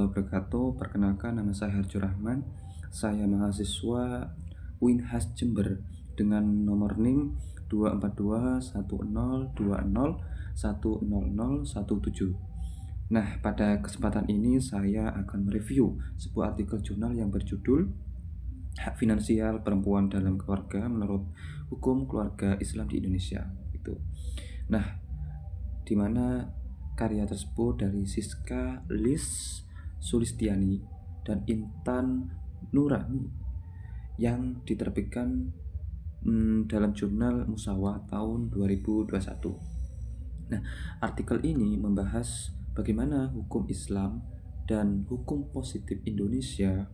wabarakatuh. Perkenalkan, nama saya Harjo Rahman. Saya mahasiswa Winhas Jember dengan nomor NIM 24210201017. Nah, pada kesempatan ini saya akan mereview sebuah artikel jurnal yang berjudul Hak Finansial Perempuan dalam Keluarga menurut Hukum Keluarga Islam di Indonesia. Itu. Nah, di mana karya tersebut dari Siska Lis Sulistiani dan Intan Nurani yang diterbitkan dalam jurnal Musawa tahun 2021. Nah, artikel ini membahas bagaimana hukum Islam dan hukum positif Indonesia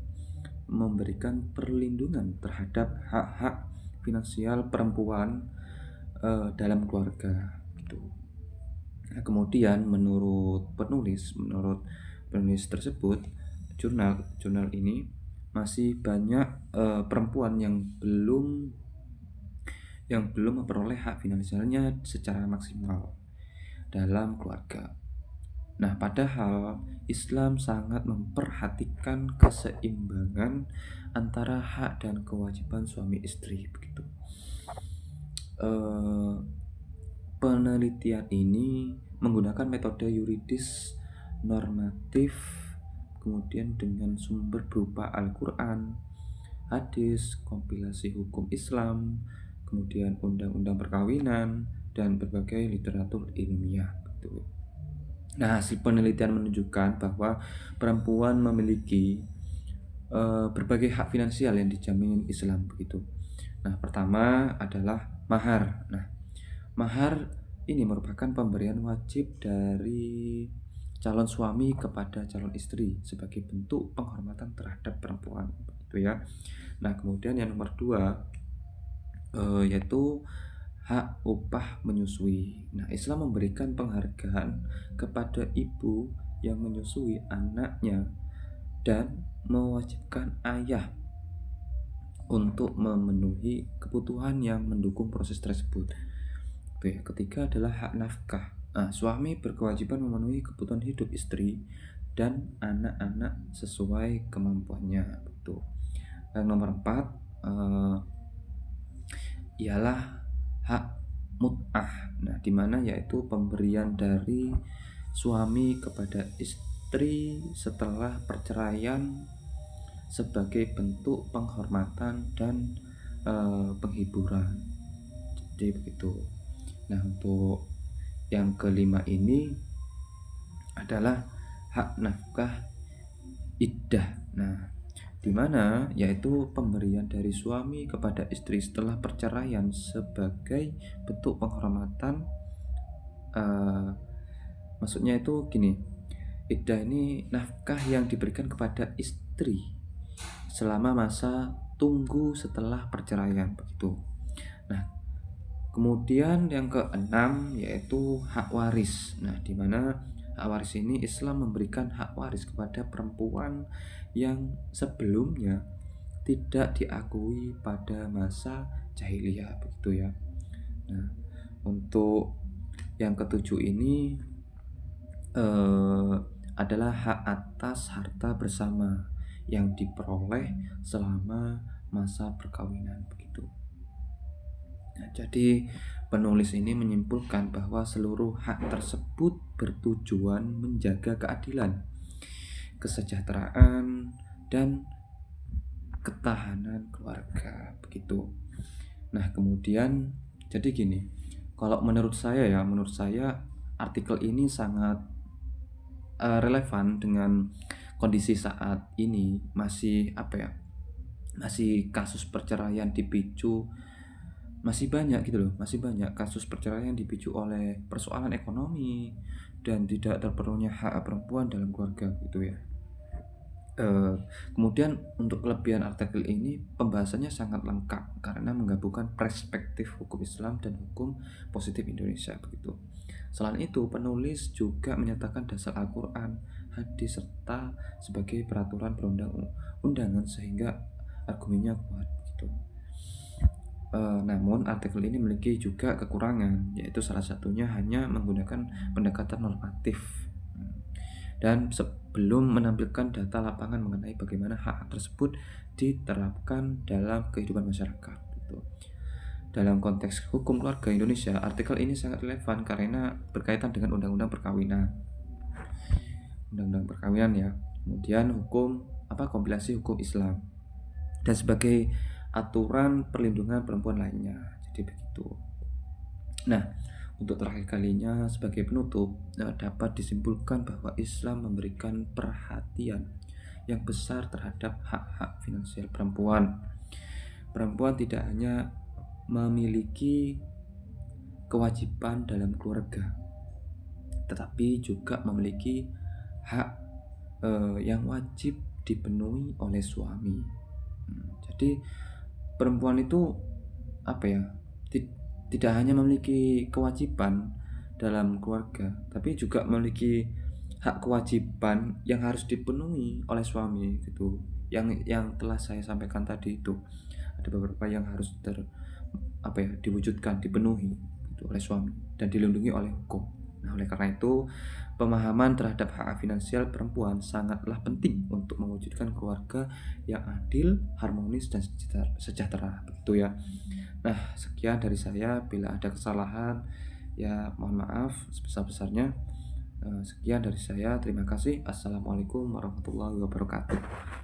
memberikan perlindungan terhadap hak-hak finansial perempuan dalam keluarga gitu. Nah, kemudian menurut penulis tersebut, jurnal ini masih banyak perempuan yang belum memperoleh hak finansialnya secara maksimal dalam keluarga. Nah, padahal Islam sangat memperhatikan keseimbangan antara hak dan kewajiban suami istri begitu. Penelitian ini menggunakan metode yuridis normatif, kemudian dengan sumber berupa Al-Quran, hadis, kompilasi hukum Islam, kemudian undang-undang perkawinan, dan berbagai literatur ilmiah. Betul. Nah, hasil penelitian menunjukkan bahwa perempuan memiliki berbagai hak finansial yang dijamin Islam begitu. Nah, pertama adalah mahar. Nah, mahar ini merupakan pemberian wajib dari calon suami kepada calon istri sebagai bentuk penghormatan terhadap perempuan, begitu ya. Nah, kemudian yang nomor dua yaitu hak upah menyusui. Nah, Islam memberikan penghargaan kepada ibu yang menyusui anaknya dan mewajibkan ayah untuk memenuhi kebutuhan yang mendukung proses tersebut. Ketiga adalah hak nafkah. Nah, suami berkewajiban memenuhi kebutuhan hidup istri dan anak-anak sesuai kemampuannya. Betul. Yang nomor 4 ialah hak mut'ah. Nah, di mana yaitu pemberian dari suami kepada istri setelah perceraian sebagai bentuk penghormatan dan penghiburan. Jadi begitu. Nah, untuk yang kelima ini adalah hak nafkah iddah. Nah, di mana yaitu pemberian dari suami kepada istri setelah perceraian sebagai bentuk penghormatan. Maksudnya itu gini, iddah ini nafkah yang diberikan kepada istri selama masa tunggu setelah perceraian begitu. Nah, kemudian yang keenam yaitu hak waris. Nah, di mana hak waris ini Islam memberikan hak waris kepada perempuan yang sebelumnya tidak diakui pada masa jahiliyah begitu ya. Nah, untuk yang ketujuh ini adalah hak atas harta bersama yang diperoleh selama masa perkawinan begitu. Nah, jadi penulis ini menyimpulkan bahwa seluruh hak tersebut bertujuan menjaga keadilan, kesejahteraan, dan ketahanan keluarga begitu. Nah, kemudian jadi gini, kalau menurut saya artikel ini sangat relevan dengan kondisi saat ini. Masih kasus perceraian dipicu, masih banyak kasus perceraian dipicu oleh persoalan ekonomi dan tidak terpenuhnya hak perempuan dalam keluarga gitu ya. Kemudian untuk kelebihan artikel ini pembahasannya sangat lengkap karena menggabungkan perspektif hukum Islam dan hukum positif Indonesia begitu. Selain itu, penulis juga menyatakan dasar Al-Quran, hadis serta sebagai peraturan perundang-undangan sehingga argumennya kuat begitu. Namun artikel ini memiliki juga kekurangan, yaitu salah satunya hanya menggunakan pendekatan normatif dan sebelum menampilkan data lapangan mengenai bagaimana hak tersebut diterapkan dalam kehidupan masyarakat gitu. Dalam konteks hukum keluarga Indonesia, artikel ini sangat relevan karena berkaitan dengan undang-undang perkawinan. Undang-undang perkawinan ya. Kemudian kompilasi hukum Islam dan sebagai aturan perlindungan perempuan lainnya. Jadi begitu. Nah, untuk terakhir kalinya sebagai penutup dapat disimpulkan bahwa Islam memberikan perhatian yang besar terhadap hak-hak finansial perempuan. Perempuan tidak hanya memiliki kewajiban dalam keluarga, tetapi juga memiliki hak yang wajib dipenuhi oleh suami. Jadi perempuan itu tidak hanya memiliki kewajiban dalam keluarga, tapi juga memiliki hak kewajiban yang harus dipenuhi oleh suami gitu. Yang telah saya sampaikan tadi itu ada beberapa yang harus diwujudkan, dipenuhi gitu, oleh suami dan dilindungi oleh hukum. Nah, oleh karena itu, pemahaman terhadap hak finansial perempuan sangatlah penting untuk mewujudkan keluarga yang adil, harmonis, dan sejahtera. Begitu ya. Nah, sekian dari saya. Bila ada kesalahan, ya mohon maaf sebesar-besarnya. Sekian dari saya. Terima kasih. Assalamualaikum warahmatullahi wabarakatuh.